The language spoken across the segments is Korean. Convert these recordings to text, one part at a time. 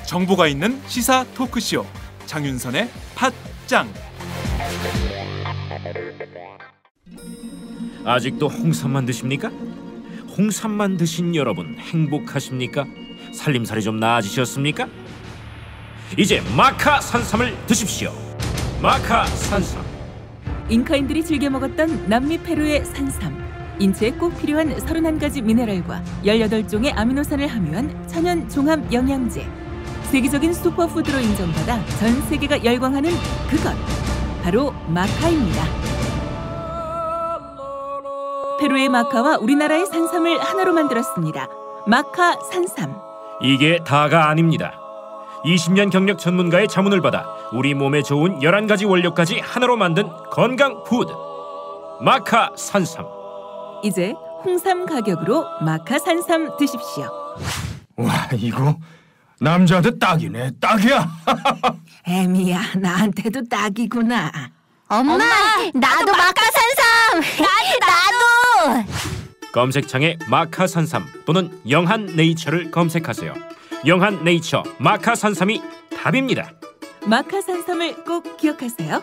정보가 있는 시사 토크쇼 장윤선의 팟짱. 아직도 홍삼만 드십니까? 홍삼만 드신 여러분 행복하십니까? 살림살이 좀 나아지셨습니까? 이제 마카 산삼을 드십시오. 마카 산삼. 잉카인들이 즐겨 먹었던 남미 페루의 산삼. 인체에 꼭 필요한 31가지 미네랄과 18종의 아미노산을 함유한 천연 종합 영양제. 세계적인 슈퍼푸드로 인정받아 전 세계가 열광하는 그것, 바로 마카입니다. 페루의 마카와 우리나라의 산삼을 하나로 만들었습니다. 마카 산삼. 이게 다가 아닙니다. 20년 경력 전문가의 자문을 받아 우리 몸에 좋은 11가지 원료까지 하나로 만든 건강 푸드. 마카 산삼. 이제 홍삼 가격으로 마카 산삼 드십시오. 와, 이거 남자한테 딱이네. 딱이야. 애미야, 나한테도 딱이구나. 엄마, 나도 마카산삼. 나도. 검색창에 마카산삼 또는 영한네이처를 검색하세요. 영한네이처 마카산삼이 답입니다. 마카산삼을 꼭 기억하세요.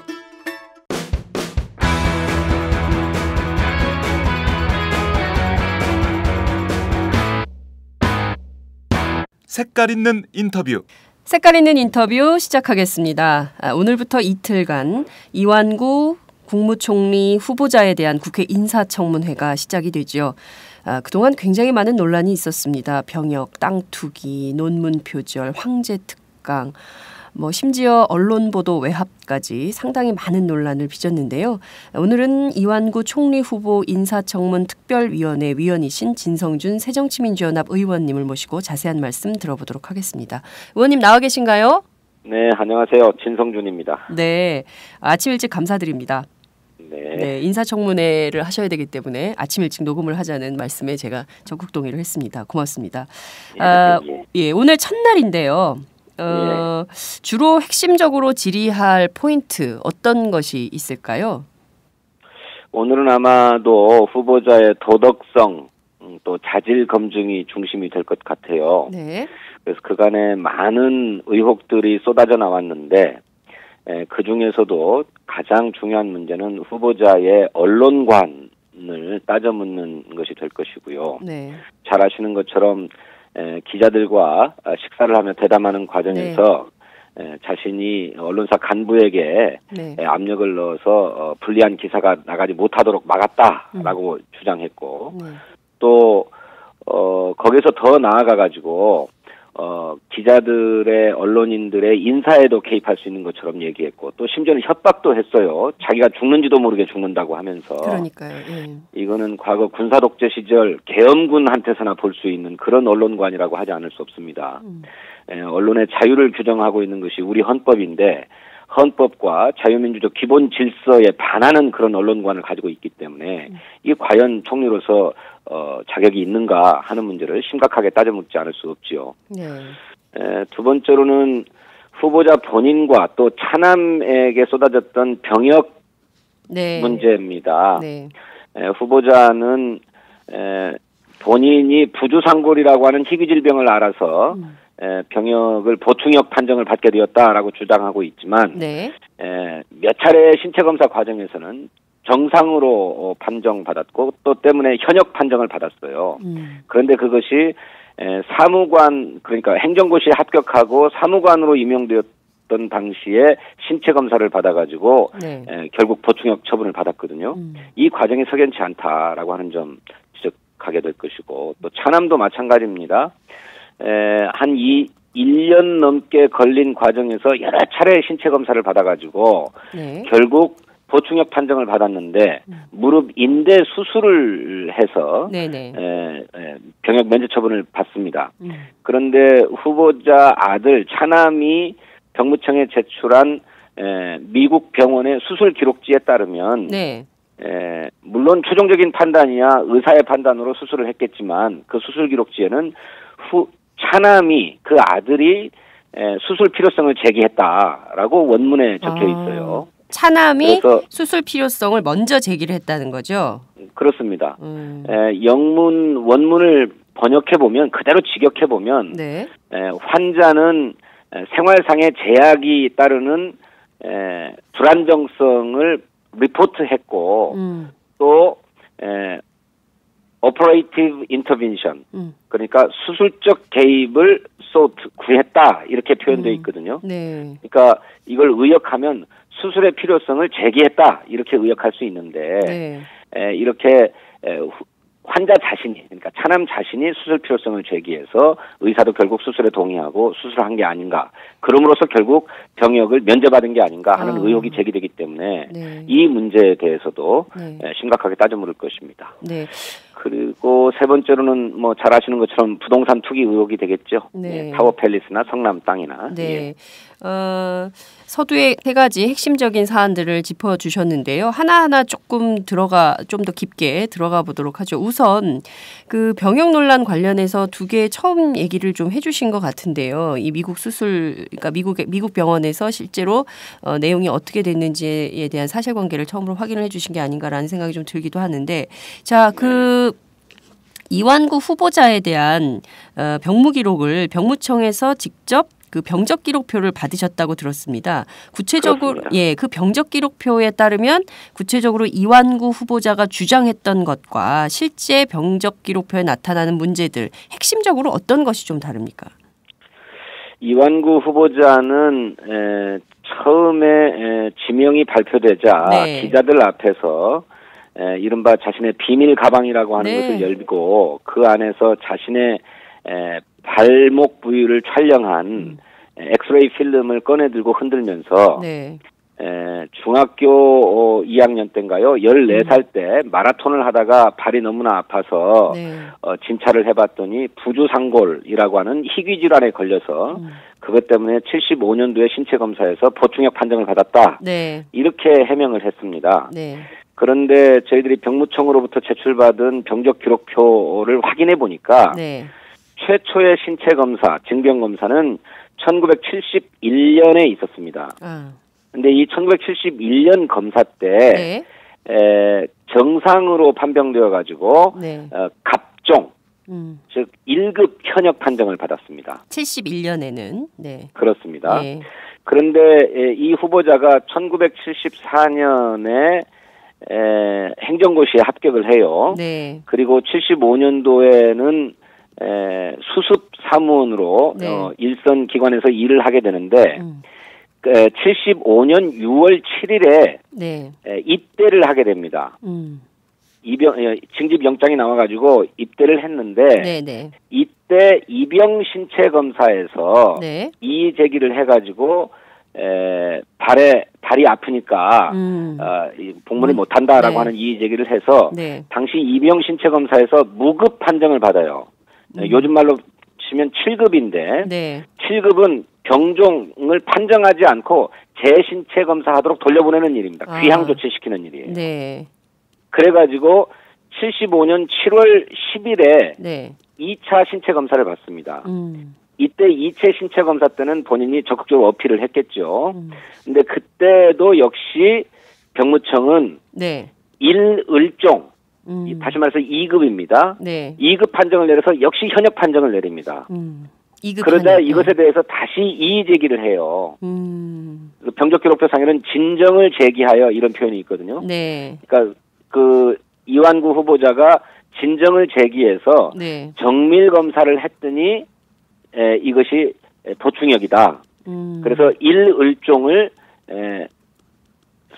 색깔 있는 인터뷰. 색깔 있는 인터뷰 시작하겠습니다. 오늘부터 이틀간 이완구 국무총리 후보자에 대한 국회 인사청문회가 시작이 되죠. 그동안 굉장히 많은 논란이 있었습니다. 병역, 땅 투기, 논문 표절, 황제 특강, 심지어 언론 보도 외압까지 상당히 많은 논란을 빚었는데요. 오늘은 이완구 총리 후보 인사청문 특별위원회 위원이신 진성준 새정치민주연합 의원님을 모시고 자세한 말씀 들어보도록 하겠습니다. 의원님 나와 계신가요? 네, 안녕하세요. 진성준입니다. 네, 아침 일찍 감사드립니다. 네, 인사청문회를 하셔야 되기 때문에 아침 일찍 녹음을 하자는 말씀에 제가 적극 동의를 했습니다. 고맙습니다. 예, 오늘 첫날인데요. 주로 핵심적으로 질의할 포인트 어떤 것이 있을까요? 오늘은 아마도 후보자의 도덕성 또 자질 검증이 중심이 될 것 같아요. 네. 그래서 그간에 많은 의혹들이 쏟아져 나왔는데 그 중에서도 가장 중요한 문제는 후보자의 언론관을 따져 묻는 것이 될 것이고요. 네. 잘 아시는 것처럼 기자들과 식사를 하며 대담하는 과정에서 자신이 언론사 간부에게 압력을 넣어서 불리한 기사가 나가지 못하도록 막았다라고 주장했고 또 거기서 더 나아가가지고 기자들의 언론인들의 인사에도 개입할 수 있는 것처럼 얘기했고 또 심지어는 협박도 했어요. 자기가 죽는지도 모르게 죽는다고 하면서. 그러니까요. 예. 이거는 과거 군사 독재 시절 계엄군한테서나 볼 수 있는 그런 언론관이라고 하지 않을 수 없습니다. 언론의 자유를 규정하고 있는 것이 우리 헌법인데 헌법과 자유민주적 기본 질서에 반하는 그런 언론관을 가지고 있기 때문에 이게 과연 총리로서 자격이 있는가 하는 문제를 심각하게 따져 묻지 않을 수 없지요. 네. 두 번째로는 후보자 본인과 또 차남에게 쏟아졌던 병역 문제입니다. 네. 후보자는 본인이 부주상골이라고 하는 희귀질병을 알아서 병역을 보충역 판정을 받게 되었다라고 주장하고 있지만 몇 차례 신체 검사 과정에서는 정상으로 판정받았고 또 때문에 현역 판정을 받았어요. 그런데 그것이 사무관 그러니까 행정고시에 합격하고 사무관으로 임용되었던 당시에 신체 검사를 받아가지고 결국 보충역 처분을 받았거든요. 이 과정이 석연치 않다라고 하는 점 지적하게 될 것이고 또 차남도 마찬가지입니다. 한 1년 넘게 걸린 과정에서 여러 차례 신체 검사를 받아가지고 결국 보충역 판정을 받았는데 무릎 인대 수술을 해서 병역 면제 처분을 받습니다. 그런데 후보자 아들 차남이 병무청에 제출한 미국 병원의 수술 기록지에 따르면 물론 최종적인 판단이야 의사의 판단으로 수술을 했겠지만 그 수술 기록지에는 차남이 그 아들이 수술 필요성을 제기했다라고 원문에 적혀 있어요. 차남이 수술 필요성을 먼저 제기를 했다는 거죠? 그렇습니다. 원문을 번역해보면, 그대로 직역해보면, 네. 환자는 생활상의 제약이 따르는 불안정성을 리포트했고, 또 operative intervention, 그러니까 수술적 개입을 구했다, 이렇게 표현되어 있거든요. 네. 그러니까 이걸 의역하면 수술의 필요성을 제기했다, 이렇게 의역할 수 있는데, 네. 이렇게 환자 자신이, 그러니까 차남 자신이 수술 필요성을 제기해서 의사도 결국 수술에 동의하고 수술한 게 아닌가, 그럼으로써 결국 병역을 면제받은 게 아닌가 하는 의혹이 제기되기 때문에 네. 이 문제에 대해서도 네. 심각하게 따져 물을 것입니다. 네. 그리고 세 번째로는 뭐 잘 아시는 것처럼 부동산 투기 의혹이 되겠죠. 네. 타워 팰리스나 성남 땅이나. 네. 예. 서두에 세 가지 핵심적인 사안들을 짚어주셨는데요. 하나하나 조금 좀 더 깊게 들어가 보도록 하죠. 우선 그 병역 논란 관련해서 두 개 처음 얘기를 좀 해주신 것 같은데요. 이 미국 수술, 그러니까 미국 병원에서 실제로 내용이 어떻게 됐는지에 대한 사실관계를 처음으로 확인을 해주신 게 아닌가라는 생각이 좀 들기도 하는데, 자, 이완구 후보자에 대한 병무 기록을 병무청에서 직접 그 병적 기록표를 받으셨다고 들었습니다. 구체적으로 그렇습니다. 그 병적 기록표에 따르면 구체적으로 이완구 후보자가 주장했던 것과 실제 병적 기록표에 나타나는 문제들, 핵심적으로 어떤 것이 좀 다릅니까? 이완구 후보자는 처음에 지명이 발표되자 네. 기자들 앞에서 이른바 자신의 비밀 가방이라고 하는 네. 것을 열고 그 안에서 자신의 발목 부위를 촬영한 엑스레이 필름을 꺼내 들고 흔들면서 네. 중학교 2학년 때인가요? 14살 때 마라톤을 하다가 발이 너무나 아파서 네. 진찰을 해봤더니 부주상골이라고 하는 희귀 질환에 걸려서 그것 때문에 75년도에 신체 검사에서 보충역 판정을 받았다. 네. 이렇게 해명을 했습니다. 네. 그런데 저희들이 병무청으로부터 제출받은 병적 기록표를 확인해 보니까 네. 최초의 신체 검사, 징병 검사는 1971년에 있었습니다. 근데 이 1971년 검사 때 네. 정상으로 판명되어 가지고 네. 갑종, 즉 1급 현역 판정을 받았습니다. 71년에는 네. 그렇습니다. 네. 그런데 이 후보자가 1974년에 행정고시에 합격을 해요. 네. 그리고 75년도에는 수습 사무원으로 네. 일선 기관에서 일을 하게 되는데 75년 6월 7일에 네. 입대를 하게 됩니다. 징집 영장이 나와가지고 입대를 했는데 네, 네. 이때 입영 신체 검사에서 네. 이의 제기를 해가지고 발이 아프니까 복무를 못한다라고 네. 하는 이의 제기를 해서 네. 당시 입영 신체 검사에서 무급 판정을 받아요. 요즘 말로 치면 7급인데 네. 7급은 병종을 판정하지 않고 재신체 검사하도록 돌려보내는 일입니다. 귀향 조치시키는 일이에요. 네. 그래가지고 75년 7월 10일에 네. 2차 신체 검사를 받습니다. 이때 2차 신체 검사 때는 본인이 적극적으로 어필을 했겠죠. 근데 그때도 역시 병무청은 네. 1을종, 다시 말해서 2급입니다. 네. 2급 판정을 내려서 역시 현역 판정을 내립니다. 그러자 현역. 이것에 대해서 다시 이의 제기를 해요. 병적 기록표상에는 진정을 제기하여 이런 표현이 있거든요. 네. 그러니까 그 이완구 후보자가 진정을 제기해서 네. 정밀 검사를 했더니 이것이 보충역이다. 그래서 1을종을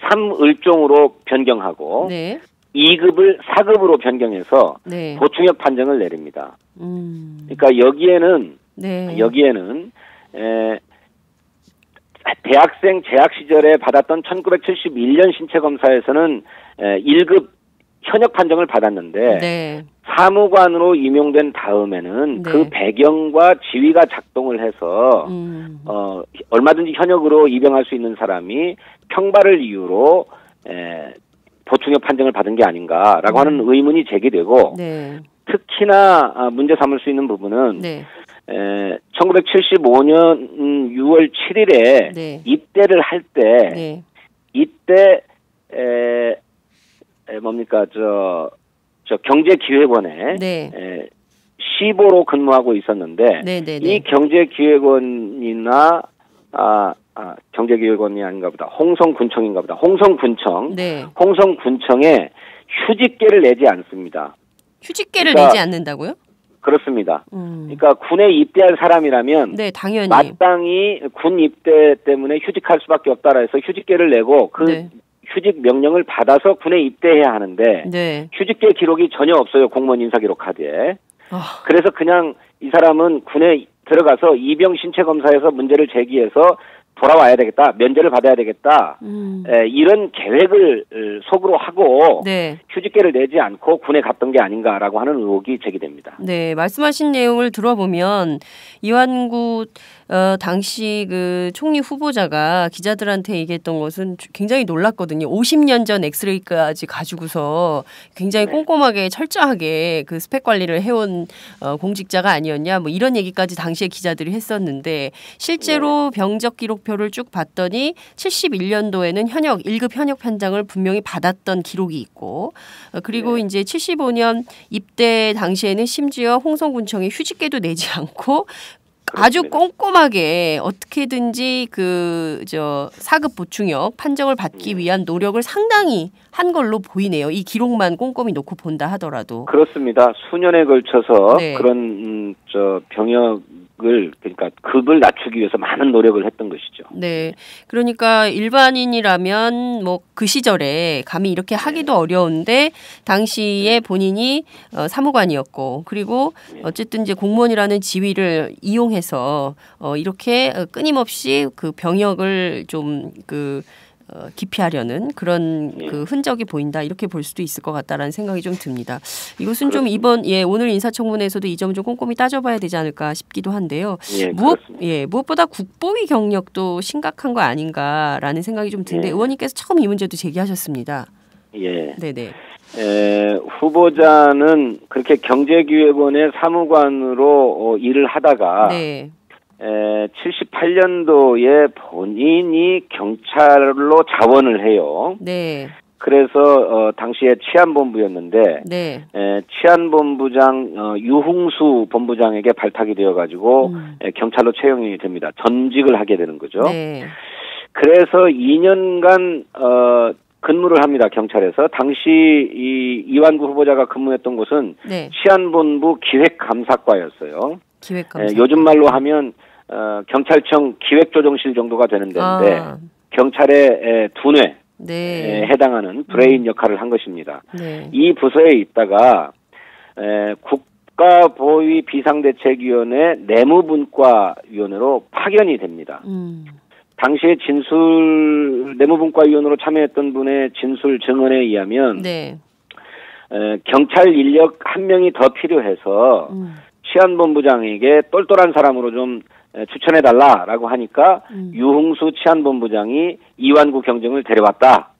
3을종으로 변경하고 네. 2급을 4급으로 변경해서 네. 보충역 판정을 내립니다. 그러니까 여기에는 대학생 재학 시절에 받았던 1971년 신체 검사에서는 1급 현역 판정을 받았는데 네. 사무관으로 임용된 다음에는 네. 그 배경과 지위가 작동을 해서 얼마든지 현역으로 입영할 수 있는 사람이 평발을 이유로 보충역 판정을 받은 게 아닌가라고 하는 의문이 제기되고 네. 특히나 문제 삼을 수 있는 부분은 네. 1975년 6월 7일에 네. 입대를 할 때 네. 이때 뭡니까 저 경제기획원에 네. 시보로 근무하고 있었는데 네, 네, 네. 이 경제기획원이나 경제기획원이 아닌가 보다. 홍성군청인가 보다. 홍성군청. 네. 홍성군청에 휴직계를 내지 않습니다. 휴직계를 그러니까, 내지 않는다고요? 그렇습니다. 그러니까 군에 입대할 사람이라면 네, 당연히 마땅히 군 입대 때문에 휴직할 수밖에 없다라 해서 휴직계를 내고 그 네. 휴직 명령을 받아서 군에 입대해야 하는데 네. 휴직계 기록이 전혀 없어요. 공무원 인사기록 카드에. 아. 그래서 그냥 이 사람은 군에 들어가서 이병 신체 검사에서 문제를 제기해서 돌아와야 되겠다, 면제를 받아야 되겠다, 이런 계획을 속으로 하고 네. 휴직계를 내지 않고 군에 갔던 게 아닌가라고 하는 의혹이 제기됩니다. 네, 말씀하신 내용을 들어보면 이완구 당시 그 총리 후보자가 기자들한테 얘기했던 것은 굉장히 놀랐거든요. 50년 전 엑스레이까지 가지고서 굉장히 네. 꼼꼼하게 철저하게 그 스펙 관리를 해온 공직자가 아니었냐, 뭐 이런 얘기까지 당시에 기자들이 했었는데 실제로 네. 병적 기록표를 쭉 봤더니 71년도에는 현역 1급 현역 편장을 분명히 받았던 기록이 있고 그리고 네. 이제 75년 입대 당시에는 심지어 홍성군청에 휴직계도 내지 않고 아주 꼼꼼하게 어떻게든지 그 4급 보충역 판정을 받기 위한 노력을 상당히 한 걸로 보이네요. 이 기록만 꼼꼼히 놓고 본다 하더라도. 그렇습니다. 수년에 걸쳐서 네. 그런 병역을 그러니까 급을 낮추기 위해서 많은 노력을 했던 것이죠. 네. 그러니까 일반인이라면 뭐 그 시절에 감히 이렇게 하기도 어려운데 당시에 본인이 사무관이었고 그리고 어쨌든 이제 공무원이라는 지위를 이용해서 이렇게 끊임없이 그 병역을 좀 기피하려는 그런 그 흔적이 보인다 이렇게 볼 수도 있을 것 같다라는 생각이 좀 듭니다. 이것은 좀 오늘 인사청문회에서도 이 점 좀 꼼꼼히 따져봐야 되지 않을까 싶기도 한데요. 무엇보다 국보위 경력도 심각한 거 아닌가라는 생각이 좀 드는데 의원님께서 처음 이 문제도 제기하셨습니다. 예. 네네. 후보자는 그렇게 경제기획원의 사무관으로 일을 하다가 네. 78년도에 본인이 경찰로 자원을 해요. 네. 그래서 당시에 치안본부였는데 네. 치안본부장 유흥수 본부장에게 발탁이 되어가지고 경찰로 채용이 됩니다. 전직을 하게 되는 거죠. 네. 그래서 2년간 근무를 합니다. 경찰에서. 당시 이완구 후보자가 근무했던 곳은 네. 치안본부 기획감사과였어요. 기획감사. 요즘 말로 하면 경찰청 기획조정실 정도가 되는 데인데 경찰의 두뇌 네. 해당하는 브레인 역할을 한 것입니다. 네. 이 부서에 있다가 국가보위 비상대책위원회 내무분과위원회로 파견이 됩니다. 당시에 내무분과위원으로 참여했던 분의 진술 증언에 의하면 네. 경찰 인력 한 명이 더 필요해서 치안본부장에게 똘똘한 사람으로 좀 추천해달라라고 하니까 유흥수 치안본부장이 이완구 경정을 데려왔다.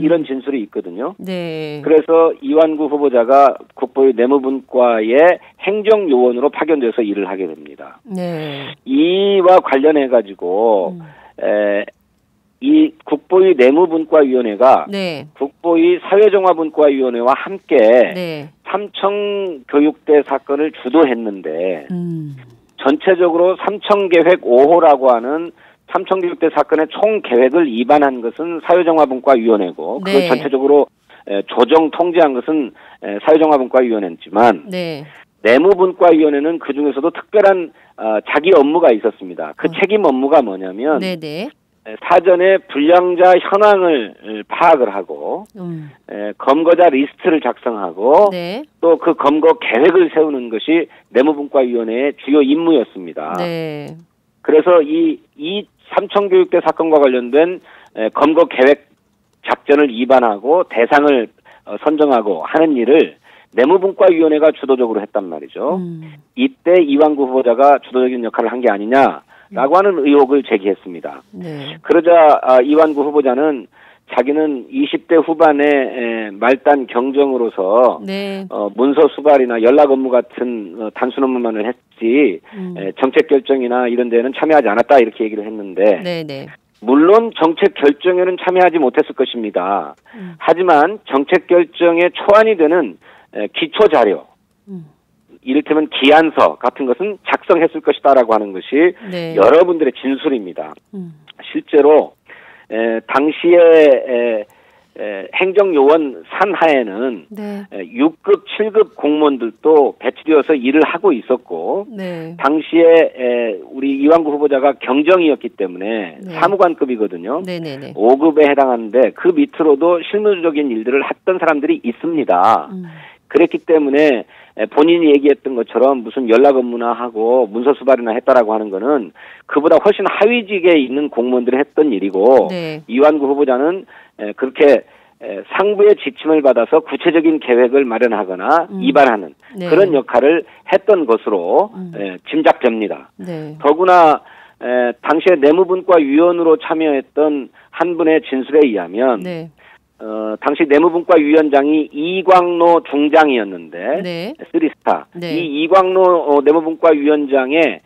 이런 진술이 있거든요. 네. 그래서 이완구 후보자가 국보위 내무분과의 행정요원으로 파견돼서 일을 하게 됩니다. 네. 이와 관련해가지고 이 국보위 내무분과위원회가 네. 국보위 사회정화분과위원회와 함께 네. 삼청교육대 사건을 주도했는데 전체적으로 삼청계획 5호라고 하는 삼청교육대 사건의 총 계획을 위반한 것은 사회정화분과위원회고 네. 그걸 전체적으로 조정 통제한 것은 사회정화분과위원회지만 네. 내무분과위원회는 그 중에서도 특별한 자기 업무가 있었습니다. 그 책임 업무가 뭐냐면 네네. 사전에 불량자 현황을 파악을 하고 검거자 리스트를 작성하고 네. 또 그 검거 계획을 세우는 것이 내무분과위원회의 주요 임무였습니다. 네. 그래서 이 삼청교육대 사건과 관련된 검거 계획 작전을 위반하고 대상을 선정하고 하는 일을 내무분과위원회가 주도적으로 했단 말이죠. 이때 이완구 후보자가 주도적인 역할을 한 게 아니냐라고 하는 의혹을 제기했습니다. 네. 그러자 이완구 후보자는 자기는 20대 후반의 말단 경정으로서 네. 문서 수발이나 연락 업무 같은 단순 업무만을 했지 정책 결정이나 이런 데는 참여하지 않았다 이렇게 얘기를 했는데 네네. 물론 정책 결정에는 참여하지 못했을 것입니다. 하지만 정책 결정에 초안이 되는 기초 자료, 이를테면 기안서 같은 것은 작성했을 것이다라고 하는 것이 네. 여러분들의 진술입니다. 실제로 당시에 행정요원 산하에는 네. 6급, 7급 공무원들도 배치되어서 일을 하고 있었고 네. 당시에 우리 이완구 후보자가 경정이었기 때문에 네. 사무관급이거든요. 네네네. 5급에 해당하는데 그 밑으로도 실무적인 일들을 했던 사람들이 있습니다. 그랬기 때문에 본인이 얘기했던 것처럼 무슨 연락 업무나 하고 문서 수발이나 했다라고 하는 거는 그보다 훨씬 하위직에 있는 공무원들이 했던 일이고 네. 이완구 후보자는 그렇게 상부의 지침을 받아서 구체적인 계획을 마련하거나 입안하는 네. 그런 역할을 했던 것으로 짐작됩니다. 네. 더구나 당시에 내무분과 위원으로 참여했던 한 분의 진술에 의하면 네. 당시 내무분과 위원장이 이광로 중장이었는데 네. 3스타. 네. 이 이광로 내무분과 위원장의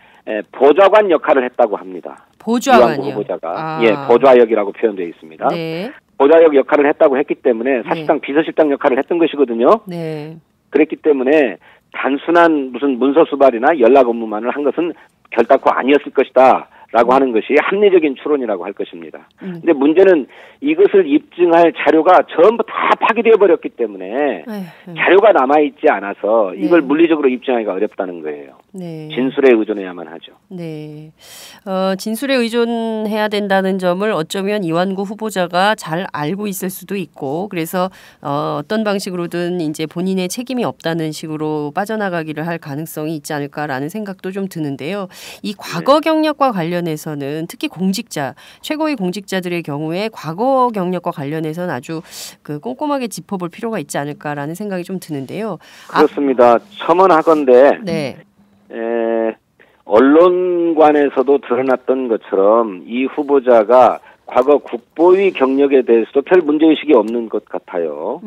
보좌관 역할을 했다고 합니다. 보좌관이요. 후보자가 보좌역이라고 표현되어 있습니다. 네. 보좌역 역할을 했다고 했기 때문에 사실상 비서실장 역할을 했던 것이거든요. 네. 그랬기 때문에 단순한 무슨 문서 수발이나 연락 업무만을 한 것은 결단코 아니었을 것이다. 라고 하는 것이 합리적인 추론이라고 할 것입니다. 근데 문제는 이것을 입증할 자료가 전부 다 파기되어 버렸기 때문에 자료가 남아있지 않아서 이걸 물리적으로 입증하기가 어렵다는 거예요. 네. 진술에 의존해야만 하죠. 네. 진술에 의존해야 된다는 점을 어쩌면 이완구 후보자가 잘 알고 있을 수도 있고 그래서 어떤 방식으로든 이제 본인의 책임이 없다는 식으로 빠져나가기를 할 가능성이 있지 않을까라는 생각도 좀 드는데요. 이 과거 경력과 관련해서는 특히 공직자, 최고의 공직자들의 경우에 과거 경력과 관련해서는 아주 꼼꼼하게 짚어볼 필요가 있지 않을까라는 생각이 좀 드는데요. 그렇습니다. 첨언하건대 네. 언론관에서도 드러났던 것처럼 이 후보자가 과거 국보위 경력에 대해서도 별 문제의식이 없는 것 같아요.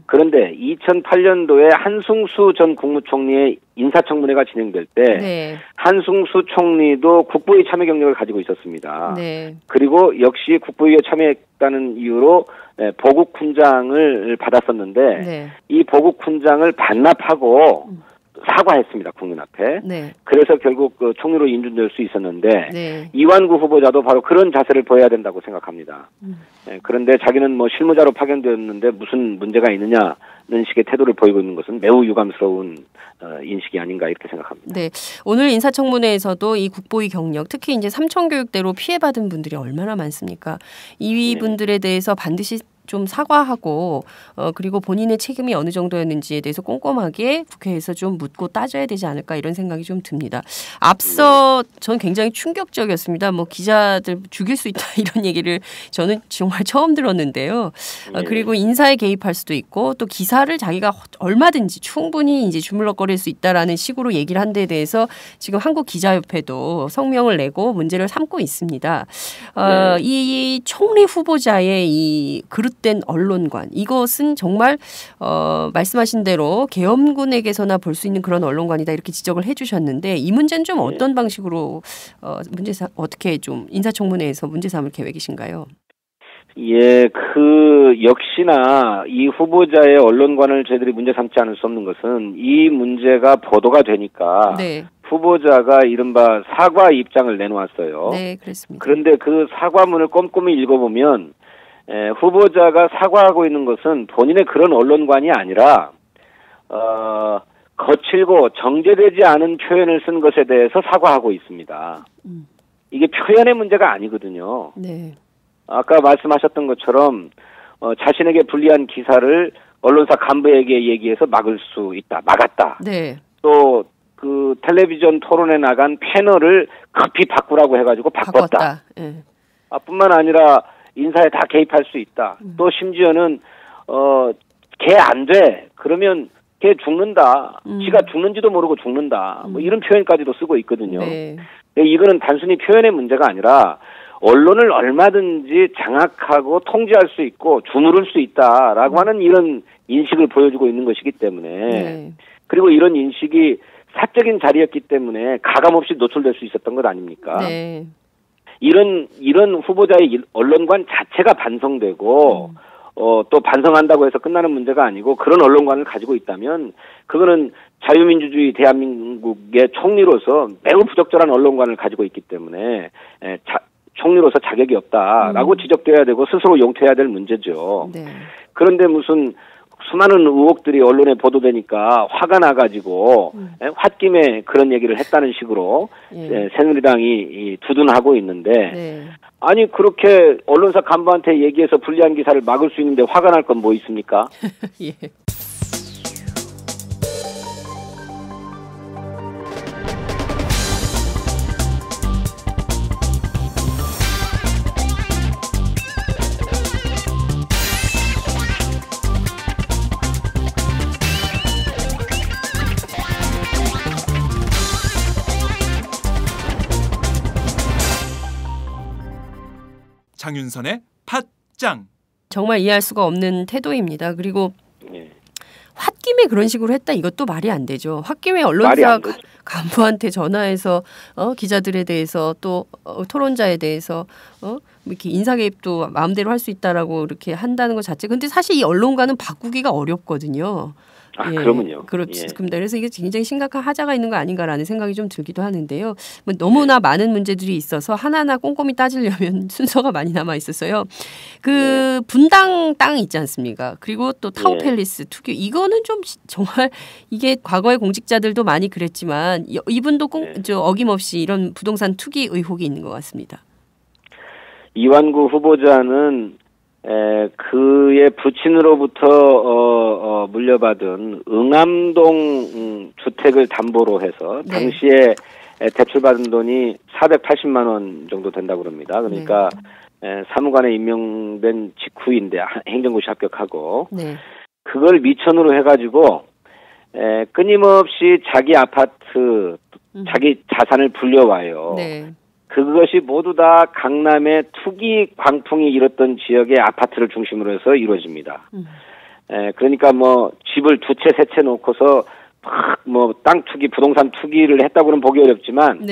그런데 2008년도에 한승수 전 국무총리의 인사청문회가 진행될 때 네. 한승수 총리도 국보위 참여 경력을 가지고 있었습니다. 네. 그리고 역시 국보위에 참여했다는 이유로 보국훈장을 받았었는데 네. 이 보국훈장을 반납하고 사과했습니다. 국민 앞에. 네. 그래서 결국 총리로 인준될 수 있었는데 네. 이완구 후보자도 바로 그런 자세를 보여야 된다고 생각합니다. 그런데 자기는 실무자로 파견되었는데 무슨 문제가 있느냐는 식의 태도를 보이고 있는 것은 매우 유감스러운 인식이 아닌가 이렇게 생각합니다. 네. 오늘 인사청문회에서도 이 국보위 경력, 특히 이제 삼청교육대로 피해받은 분들이 얼마나 많습니까? 이 분들에 대해서 반드시 좀 사과하고 그리고 본인의 책임이 어느 정도였는지에 대해서 꼼꼼하게 국회에서 좀 묻고 따져야 되지 않을까 이런 생각이 좀 듭니다. 앞서 전 굉장히 충격적이었습니다. 기자들 죽일 수 있다 이런 얘기를 저는 정말 처음 들었는데요. 그리고 인사에 개입할 수도 있고 또 기사를 자기가 얼마든지 충분히 이제 주물럭거릴 수 있다라는 식으로 얘기를 한 데에 대해서 지금 한국기자협회도 성명을 내고 문제를 삼고 있습니다. 이 총리 후보자의 이 그릇된 언론관 이것은 정말 말씀하신 대로 계엄군에게서나 볼 수 있는 그런 언론관이다 이렇게 지적을 해주셨는데 이 문제는 좀 어떤 방식으로 어떻게 좀 인사청문회에서 문제 삼을 계획이신가요? 예, 역시나 이 후보자의 언론관을 저희들이 문제 삼지 않을 수 없는 것은 이 문제가 보도가 되니까 네. 후보자가 이른바 사과 입장을 내놓았어요. 네, 그렇습니다. 그런데 그 사과문을 꼼꼼히 읽어보면 후보자가 사과하고 있는 것은 본인의 그런 언론관이 아니라 거칠고 정제되지 않은 표현을 쓴 것에 대해서 사과하고 있습니다. 이게 표현의 문제가 아니거든요. 네. 아까 말씀하셨던 것처럼 자신에게 불리한 기사를 언론사 간부에게 얘기해서 막을 수 있다. 막았다. 네. 또 그 텔레비전 토론에 나간 패널을 급히 바꾸라고 해가지고 바꿨다. 네. 뿐만 아니라 인사에 다 개입할 수 있다. 또 심지어는 걔 안 돼. 그러면 걔 죽는다. 지가 죽는지도 모르고 죽는다. 이런 표현까지도 쓰고 있거든요. 네. 이거는 단순히 표현의 문제가 아니라 언론을 얼마든지 장악하고 통제할 수 있고 주무를 수 있다라고 하는 이런 인식을 보여주고 있는 것이기 때문에 네. 그리고 이런 인식이 사적인 자리였기 때문에 가감없이 노출될 수 있었던 것 아닙니까? 네. 이런 후보자의 언론관 자체가 반성되고 또 반성한다고 해서 끝나는 문제가 아니고 그런 언론관을 가지고 있다면 그거는 자유민주주의 대한민국의 총리로서 매우 부적절한 언론관을 가지고 있기 때문에 총리로서 자격이 없다라고 지적돼야 되고 스스로 용퇴해야 될 문제죠. 네. 그런데 무슨 수많은 의혹들이 언론에 보도되니까 화가 나가지고 홧김에 그런 얘기를 했다는 식으로 새누리당이 두둔하고 있는데 네. 아니 그렇게 언론사 간부한테 얘기해서 불리한 기사를 막을 수 있는데 화가 날 건 뭐 있습니까? 예. 장윤선의 팟짱. 정말 이해할 수가 없는 태도입니다. 그리고 홧김에 그런 식으로 했다 이것도 말이 안 되죠. 홧김에 언론사 간부한테 전화해서 기자들에 대해서 또 토론자에 대해서 이렇게 인사 개입도 마음대로 할 수 있다라고 이렇게 한다는 것 자체. 근데 사실 이 언론과는 바꾸기가 어렵거든요. 아, 그러면요. 그렇습니다. 그래서 이게 굉장히 심각한 하자가 있는 거 아닌가라는 생각이 좀 들기도 하는데요. 너무나 많은 문제들이 있어서 하나하나 꼼꼼히 따지려면 순서가 많이 남아 있어서요. 그 분당 땅 있지 않습니까? 그리고 또 타워팰리스 투기 이거는 좀 정말 이게 과거의 공직자들도 많이 그랬지만 이분도 어김없이 이런 부동산 투기 의혹이 있는 것 같습니다. 이완구 후보자는 그의 부친으로부터 물려받은 응암동 주택을 담보로 해서 당시에 대출받은 돈이 480만 원 정도 된다고 그럽니다. 그러니까 사무관에 임명된 직후인데 행정고시 합격하고 그걸 미천으로 해가지고 끊임없이 자기 아파트, 자기 자산을 불려와요. 그것이 모두 다 강남의 투기 광풍이 일었던 지역의 아파트를 중심으로 해서 이루어집니다. 그러니까 뭐 집을 두 채, 세 채 놓고서 막 뭐 땅 투기, 부동산 투기를 했다고는 보기 어렵지만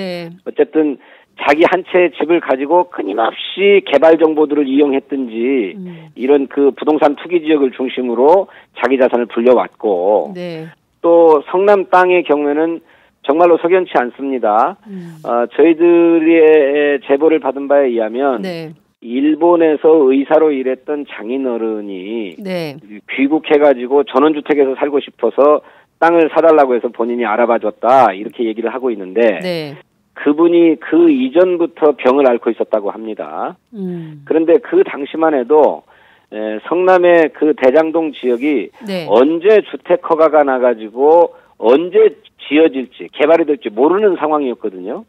어쨌든 자기 한 채의 집을 가지고 끊임없이 개발 정보들을 이용했든지 이런 그 부동산 투기 지역을 중심으로 자기 자산을 불려왔고 또 성남 땅의 경우에는 정말로 석연치 않습니다. 저희들의 제보를 받은 바에 의하면 일본에서 의사로 일했던 장인어른이 귀국해가지고 전원주택에서 살고 싶어서 땅을 사달라고 해서 본인이 알아봐줬다 이렇게 얘기를 하고 있는데 그분이 그 이전부터 병을 앓고 있었다고 합니다. 그런데 그 당시만 해도 성남의 그 대장동 지역이 언제 주택 허가가 나가지고 언제 지어질지 개발이 될지 모르는 상황이었거든요.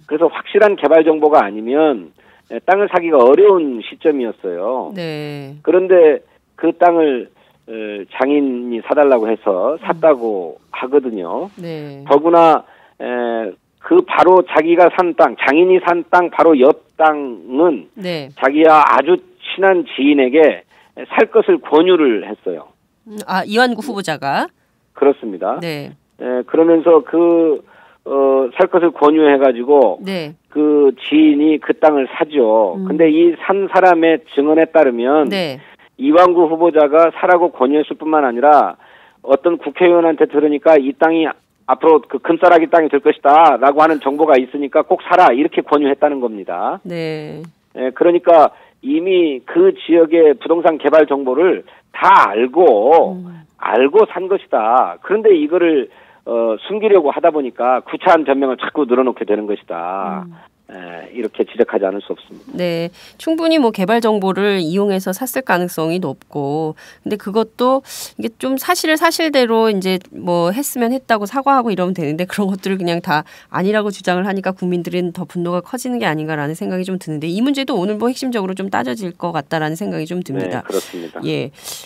그래서 확실한 개발 정보가 아니면 땅을 사기가 어려운 시점이었어요. 그런데 그 땅을 장인이 사달라고 해서 샀다고 하거든요. 더구나 그 바로 자기가 산 땅, 장인이 산 땅 바로 옆 땅은 자기와 아주 친한 지인에게 살 것을 권유를 했어요. 아, 이완구 후보자가? 그렇습니다. 그러면서 살 것을 권유해가지고 그 지인이 그 땅을 사죠. 근데 이 산 사람의 증언에 따르면 이완구 후보자가 사라고 권유했을 뿐만 아니라 어떤 국회의원한테 들으니까 이 땅이 앞으로 그 금싸라기 땅이 될 것이다 라고 하는 정보가 있으니까 꼭 사라 이렇게 권유했다는 겁니다. 그러니까 이미 그 지역의 부동산 개발 정보를 다 알고 산 것이다. 그런데 이거를 숨기려고 하다 보니까 구차한 변명을 자꾸 늘어놓게 되는 것이다. 이렇게 지적하지 않을 수 없습니다. 충분히 뭐 개발 정보를 이용해서 샀을 가능성이 높고, 근데 그것도 이게 좀 사실을 사실대로 이제 뭐 했으면 했다고 사과하고 이러면 되는데 그런 것들을 그냥 다 아니라고 주장을 하니까 국민들은 더 분노가 커지는 게 아닌가라는 생각이 좀 드는데 이 문제도 오늘 뭐 핵심적으로 좀 따져질 것 같다라는 생각이 좀 듭니다. 그렇습니다.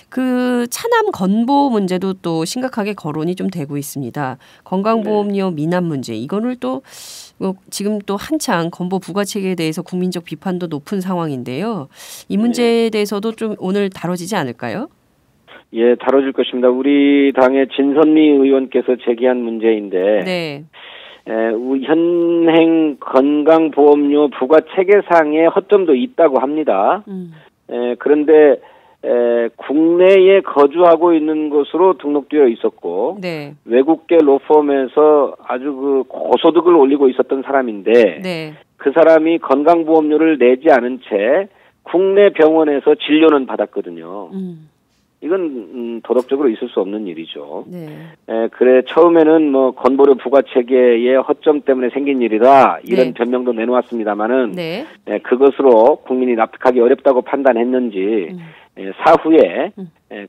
그 차남 건보 문제도 또 심각하게 거론이 좀 되고 있습니다. 건강보험료 미납 문제 이거를 또 지금 또 한창 건보 부과체계에 대해서 국민적 비판도 높은 상황인데요. 이 문제에 대해서도 좀 오늘 다뤄지지 않을까요? 예, 다뤄질 것입니다. 우리 당의 진선미 의원께서 제기한 문제인데 네. 현행 건강보험료 부과체계상에 허점도 있다고 합니다. 그런데 국내에 거주하고 있는 것으로 등록되어 있었고 네. 외국계 로펌에서 아주 그 고소득을 올리고 있었던 사람인데 네. 그 사람이 건강보험료를 내지 않은 채 국내 병원에서 진료는 받았거든요. 이건 도덕적으로 있을 수 없는 일이죠. 네. 그래 처음에는 뭐 건보료 부과 체계의 허점 때문에 생긴 일이다 이런 네. 변명도 내놓았습니다만은 네. 그것으로 국민이 납득하기 어렵다고 판단했는지 사후에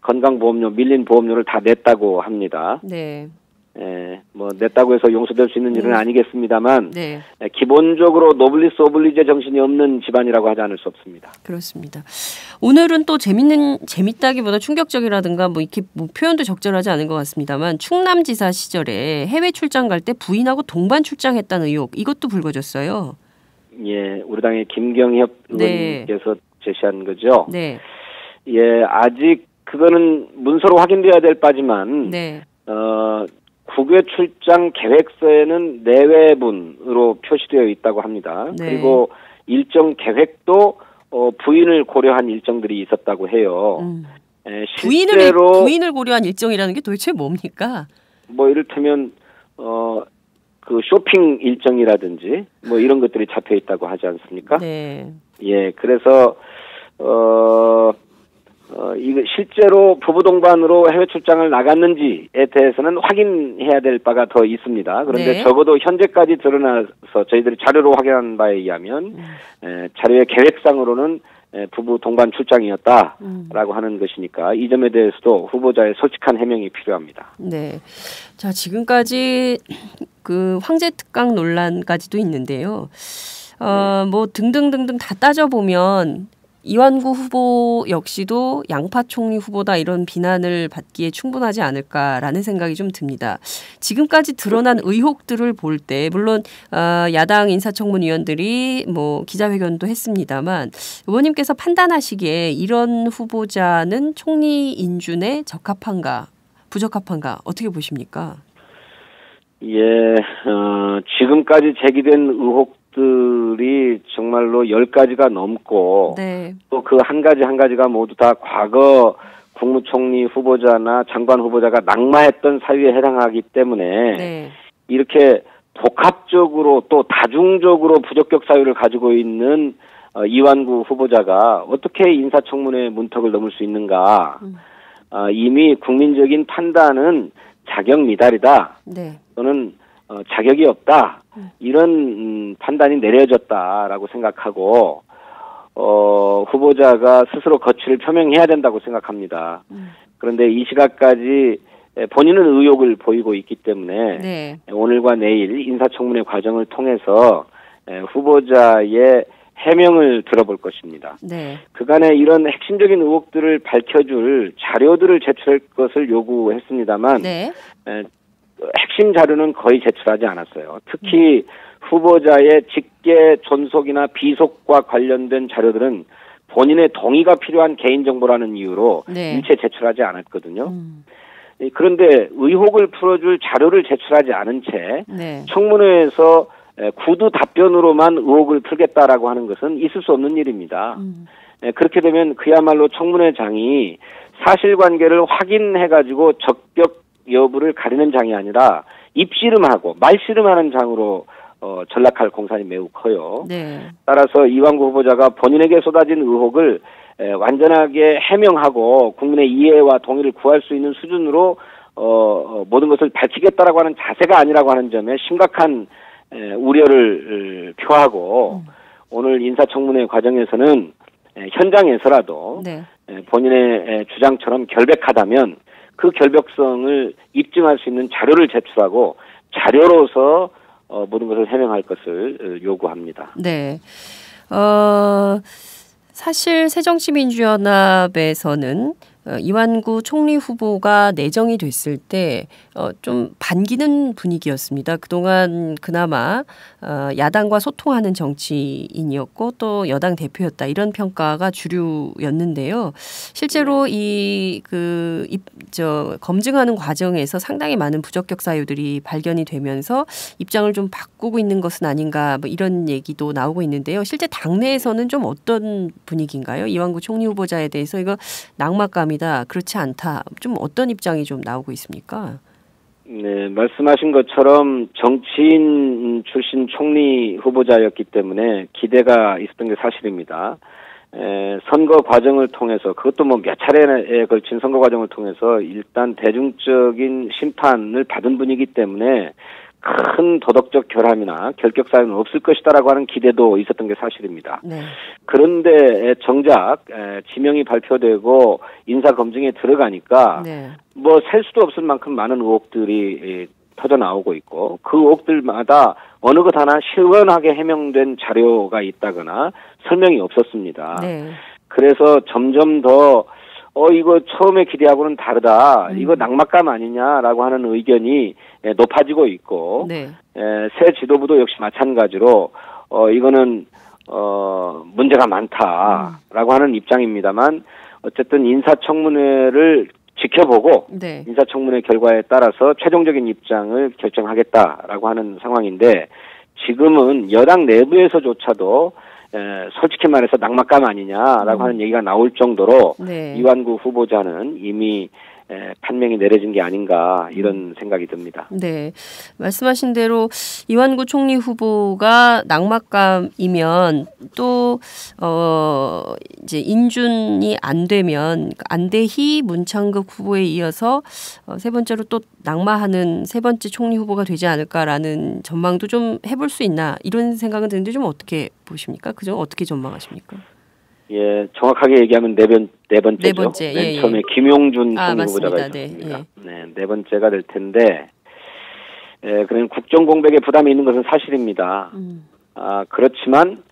건강보험료 밀린 보험료를 다 냈다고 합니다. 네. 뭐 냈다고 해서 용서될 수 있는 일은 아니겠습니다만 네. 기본적으로 노블리스 오블리제 정신이 없는 집안이라고 하지 않을 수 없습니다. 그렇습니다. 오늘은 또 재밌다기보다 충격적이라든가 뭐 이렇게 뭐 표현도 적절하지 않은 것 같습니다만 충남지사 시절에 해외 출장 갈 때 부인하고 동반 출장했다는 의혹 이것도 불거졌어요. 예, 우리 당의 김경협 의원님께서 제시한 거죠. 네. 예, 아직 그거는 문서로 확인돼야 될 바지만 네. 국외 출장 계획서에는 내외분으로 표시되어 있다고 합니다. 네. 그리고 일정 계획도 부인을 고려한 일정들이 있었다고 해요. 실제로 부인을 고려한 일정이라는 게 도대체 뭡니까? 뭐 이를테면 그 쇼핑 일정이라든지 뭐 이런 것들이 잡혀 있다고 하지 않습니까? 네. 예, 그래서 이거 실제로 부부 동반으로 해외 출장을 나갔는지에 대해서는 확인해야 될 바가 더 있습니다. 그런데 네. 적어도 현재까지 드러나서 저희들이 자료로 확인한 바에 의하면 자료의 계획상으로는 부부 동반 출장이었다라고 하는 것이니까 이 점에 대해서도 후보자의 솔직한 해명이 필요합니다. 네. 자, 지금까지 그 황제 특강 논란까지도 있는데요. 뭐 등등등등 다 따져보면 이완구 후보 역시도 양파 총리 후보다 이런 비난을 받기에 충분하지 않을까라는 생각이 좀 듭니다. 지금까지 드러난 의혹들을 볼 때 물론 야당 인사청문위원들이 뭐 기자회견도 했습니다만 의원님께서 판단하시기에 이런 후보자는 총리 인준에 적합한가 부적합한가 어떻게 보십니까? 예, 지금까지 제기된 의혹들이 정말로 10가지가 넘고 네. 또 그 한 가지가 모두 다 과거 국무총리 후보자나 장관 후보자가 낙마했던 사유에 해당하기 때문에 네. 이렇게 복합적으로 또 다중적으로 부적격 사유를 가지고 있는 이완구 후보자가 어떻게 인사청문회 문턱을 넘을 수 있는가. 이미 국민적인 판단은 자격 미달이다. 네. 또는 자격이 없다. 이런 판단이 내려졌다라고 생각하고 후보자가 스스로 거취를 표명해야 된다고 생각합니다. 그런데 이 시각까지 본인은 의혹을 보이고 있기 때문에 네. 오늘과 내일 인사청문회 과정을 통해서 후보자의 해명을 들어볼 것입니다. 네. 그간의 이런 핵심적인 의혹들을 밝혀줄 자료들을 제출할 것을 요구했습니다만 네. 핵심 자료는 거의 제출하지 않았어요. 특히 후보자의 직계 존속이나 비속과 관련된 자료들은 본인의 동의가 필요한 개인정보라는 이유로 네. 일체 제출하지 않았거든요. 그런데 의혹을 풀어줄 자료를 제출하지 않은 채 네. 청문회에서 구두 답변으로만 의혹을 풀겠다라고 하는 것은 있을 수 없는 일입니다. 그렇게 되면 그야말로 청문회장이 사실관계를 확인해가지고 적격 여부를 가리는 장이 아니라 입씨름하고 말씨름하는 장으로 전락할 공산이 매우 커요. 네. 따라서 이완구 후보자가 본인에게 쏟아진 의혹을 완전하게 해명하고 국민의 이해와 동의를 구할 수 있는 수준으로 모든 것을 밝히겠다라고 하는 자세가 아니라고 하는 점에 심각한 우려를 표하고 오늘 인사청문회 과정에서는 현장에서라도 네. 본인의 주장처럼 결백하다면 그 결백성을 입증할 수 있는 자료를 제출하고 자료로서 모든 것을 해명할 것을 요구합니다. 네. 사실 새정치민주연합에서는 이완구 총리 후보가 내정이 됐을 때 좀 반기는 분위기였습니다. 그동안 그나마 야당과 소통하는 정치인이었고 또 여당 대표였다 이런 평가가 주류였는데요. 실제로 검증하는 과정에서 상당히 많은 부적격 사유들이 발견이 되면서 입장을 좀 바꾸고 있는 것은 아닌가 뭐 이런 얘기도 나오고 있는데요. 실제 당내에서는 좀 어떤 분위기인가요? 이완구 총리 후보자에 대해서 이거 낙마감이다, 그렇지 않다, 좀 어떤 입장이 좀 나오고 있습니까? 네, 말씀하신 것처럼 정치인 출신 총리 후보자였기 때문에 기대가 있었던 게 사실입니다. 선거 과정을 통해서, 그것도 뭐 몇 차례에 걸친 선거 과정을 통해서 일단 대중적인 심판을 받은 분이기 때문에 큰 도덕적 결함이나 결격 사유는 없을 것이다라고 하는 기대도 있었던 게 사실입니다. 네. 그런데 정작 지명이 발표되고 인사 검증에 들어가니까 네. 뭐 셀 수도 없을 만큼 많은 의혹들이 터져 나오고 있고 그 의혹들마다 어느 것 하나 시원하게 해명된 자료가 있다거나 설명이 없었습니다. 네. 그래서 점점 더 이거 처음에 기대하고는 다르다. 이거 낙마감 아니냐라고 하는 의견이 높아지고 있고, 네. 새 지도부도 역시 마찬가지로, 이거는, 문제가 많다라고 하는 입장입니다만, 어쨌든 인사청문회를 지켜보고, 네. 인사청문회 결과에 따라서 최종적인 입장을 결정하겠다라고 하는 상황인데, 지금은 여당 내부에서조차도 솔직히 말해서 낙마감 아니냐라고 하는 얘기가 나올 정도로 네. 이완구 후보자는 이미 판명이 내려진 게 아닌가 이런 생각이 듭니다. 네, 말씀하신 대로 이완구 총리 후보가 낙마감이면 또 이제 인준이 안 되면 안대희, 문창극 후보에 이어서 세 번째로 또 낙마하는 세 번째 총리 후보가 되지 않을까라는 전망도 좀 해볼 수 있나 이런 생각은 드는데 좀 어떻게 보십니까? 그죠? 어떻게 전망하십니까? 예, 정확하게 얘기하면 네 번째죠. 네 번째. 예, 처음에 김용준 총리 후보자가 있었습니다. 있었습니다. 네 번째가 될 텐데, 그런 국정 공백에 부담이 있는 것은 사실입니다. 그렇지만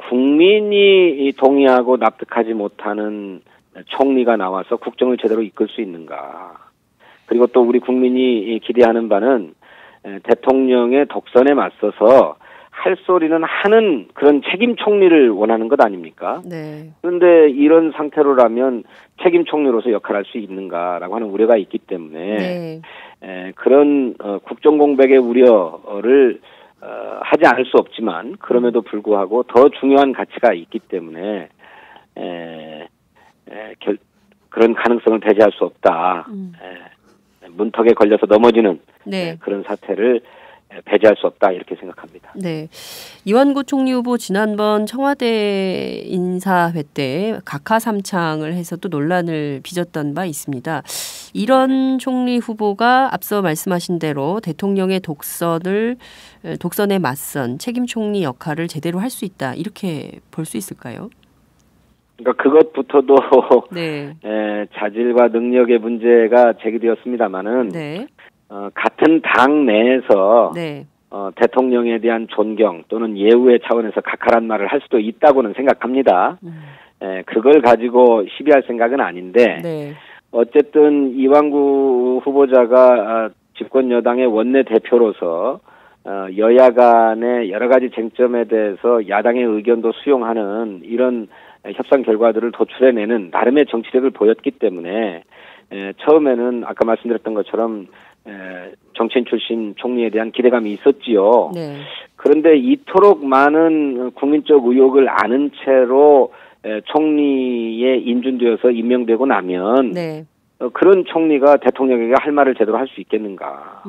국민이 동의하고 납득하지 못하는 총리가 나와서 국정을 제대로 이끌 수 있는가? 그리고 또 우리 국민이 기대하는 바는 대통령의 독선에 맞서서 할 소리는 하는 그런 책임 총리를 원하는 것 아닙니까? 네. 그런데 이런 상태로라면 책임 총리로서 역할할 수 있는가라고 하는 우려가 있기 때문에 네. 그런 국정 공백의 우려를 하지 않을 수 없지만 그럼에도 불구하고 더 중요한 가치가 있기 때문에 그런 가능성을 배제할 수 없다. 문턱에 걸려서 넘어지는 네. 그런 사태를 배제할 수 없다 이렇게 생각합니다. 네, 이완구 총리 후보 지난번 청와대 인사회 때 각하삼창을 해서 또 논란을 빚었던 바 있습니다. 이런 총리 후보가 앞서 말씀하신 대로 대통령의 독선에 맞선 책임 총리 역할을 제대로 할 수 있다 이렇게 볼 수 있을까요? 그러니까 그것부터도 네. 자질과 능력의 문제가 제기되었습니다마는. 네. 같은 당 내에서 네. 대통령에 대한 존경 또는 예우의 차원에서 각하란 말을 할 수도 있다고는 생각합니다. 그걸 가지고 시비할 생각은 아닌데 네. 어쨌든 이완구 후보자가 집권 여당의 원내 대표로서 여야 간의 여러 가지 쟁점에 대해서 야당의 의견도 수용하는 이런 협상 결과들을 도출해내는 나름의 정치력을 보였기 때문에 처음에는 아까 말씀드렸던 것처럼 정치인 출신 총리에 대한 기대감이 있었지요. 네. 그런데 이토록 많은 국민적 의혹을 아는 채로 총리에 인준되어서 임명되고 나면 네. 그런 총리가 대통령에게 할 말을 제대로 할 수 있겠는가.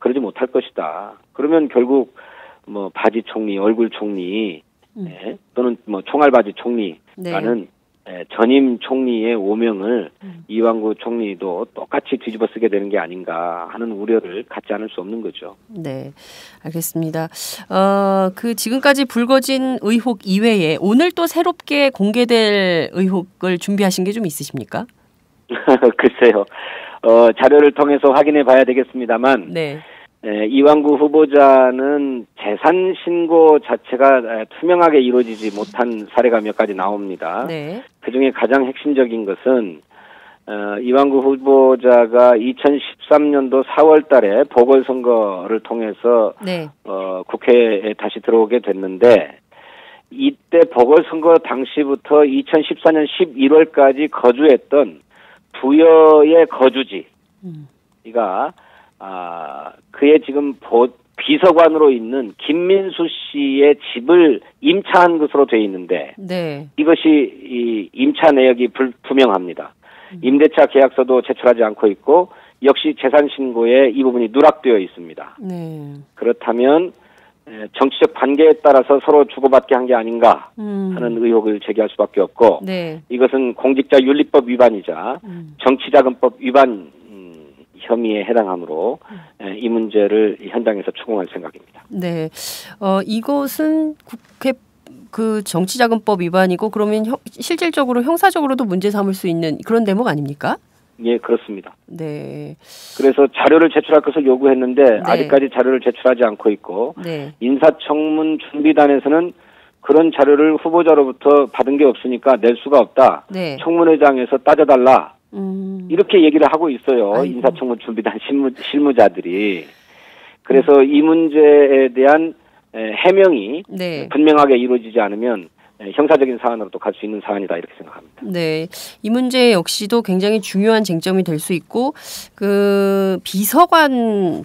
그러지 못할 것이다. 그러면 결국 뭐 바지 총리, 얼굴 총리 또는 뭐 총알바지 총리라는 네. 전임 총리의 오명을 이완구 총리도 똑같이 뒤집어 쓰게 되는 게 아닌가 하는 우려를 갖지 않을 수 없는 거죠. 네, 알겠습니다. 그 지금까지 불거진 의혹 이외에 오늘 또 새롭게 공개될 의혹을 준비하신 게 좀 있으십니까? 글쎄요. 자료를 통해서 확인해 봐야 되겠습니다만 네. 이완구 후보자는 재산 신고 자체가 투명하게 이루어지지 못한 사례가 몇 가지 나옵니다. 네. 그중에 가장 핵심적인 것은 이완구 후보자가 2013년도 4월 달에 보궐선거를 통해서 네. 국회에 다시 들어오게 됐는데 이때 보궐선거 당시부터 2014년 11월까지 거주했던 부여의 거주지가 그의 지금 비서관으로 있는 김민수 씨의 집을 임차한 것으로 되어 있는데 네. 이것이 이 임차 내역이 불분명합니다. 임대차 계약서도 제출하지 않고 있고 역시 재산 신고에 이 부분이 누락되어 있습니다. 네. 그렇다면 정치적 관계에 따라서 서로 주고받게 한 게 아닌가 하는 의혹을 제기할 수밖에 없고 네. 이것은 공직자윤리법 위반이자 정치자금법 위반 혐의에 해당하므로 이 문제를 현장에서 추궁할 생각입니다. 네, 이것은 국회 그 정치자금법 위반이고 그러면 실질적으로 형사적으로도 문제 삼을 수 있는 그런 대목 아닙니까? 예, 그렇습니다. 네. 그래서 자료를 제출할 것을 요구했는데 네. 아직까지 자료를 제출하지 않고 있고 네. 인사청문 준비단에서는 그런 자료를 후보자로부터 받은 게 없으니까 낼 수가 없다. 네. 청문회장에서 따져달라. 이렇게 얘기를 하고 있어요. 아이고. 인사청문 준비단 실무자들이. 그래서 이 문제에 대한 해명이 네. 분명하게 이루어지지 않으면 형사적인 사안으로 또 갈 수 있는 사안이다 이렇게 생각합니다. 네, 이 문제 역시도 굉장히 중요한 쟁점이 될 수 있고 그 비서관의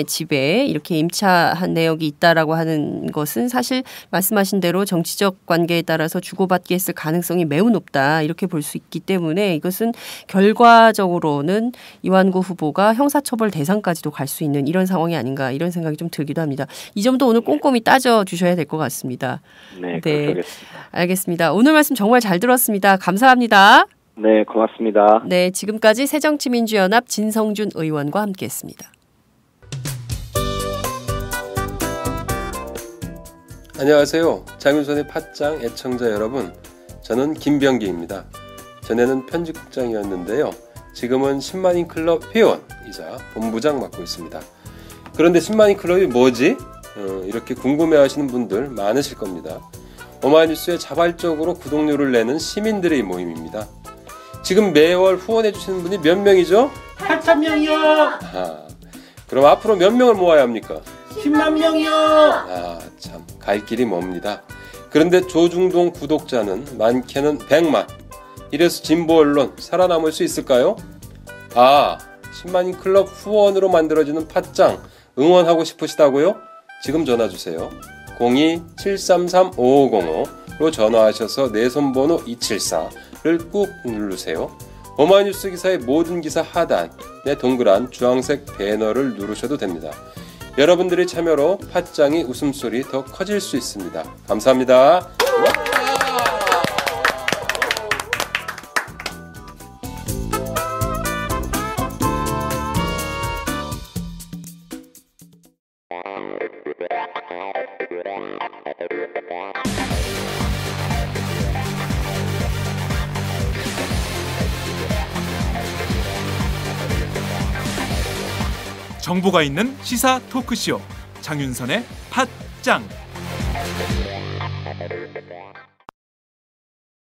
집에 이렇게 임차한 내역이 있다라고 하는 것은 사실 말씀하신 대로 정치적 관계에 따라서 주고받게 했을 가능성이 매우 높다 이렇게 볼 수 있기 때문에 이것은 결과적으로는 이완구 후보가 형사처벌 대상까지도 갈 수 있는 이런 상황이 아닌가 이런 생각이 좀 들기도 합니다. 이 점도 오늘 꼼꼼히 따져 주셔야 될 것 같습니다. 네, 네. 그렇겠습니다. 알겠습니다. 오늘 말씀 정말 잘 들었습니다. 감사합니다. 네, 고맙습니다. 네, 지금까지 새정치민주연합 진성준 의원과 함께했습니다. 안녕하세요. 장윤선의 팟짱 애청자 여러분. 저는 김병기입니다. 전에는 편집국장이었는데요. 지금은 10만인 클럽 회원이자 본부장 맡고 있습니다. 그런데 10만인 클럽이 뭐지? 이렇게 궁금해하시는 분들 많으실 겁니다. 오마이뉴스에 자발적으로 구독료를 내는 시민들의 모임입니다. 지금 매월 후원해주시는 분이 몇 명이죠? 8,000명이요. 그럼 앞으로 몇 명을 모아야 합니까? 10만 명이요. 참 갈 길이 멉니다. 그런데 조중동 구독자는 많게는 100만. 이래서 진보 언론 살아남을 수 있을까요? 10만인 클럽 후원으로 만들어지는 팟짱 응원하고 싶으시다고요? 지금 전화주세요. 02-733-5505로 전화하셔서 내 손번호 274를 꾹 누르세요. 오마이뉴스 기사의 모든 기사 하단에 동그란 주황색 배너를 누르셔도 됩니다. 여러분들의 참여로 팟짱이 웃음소리 더 커질 수 있습니다. 감사합니다. 정보가 있는 시사 토크쇼 장윤선의 팟짱.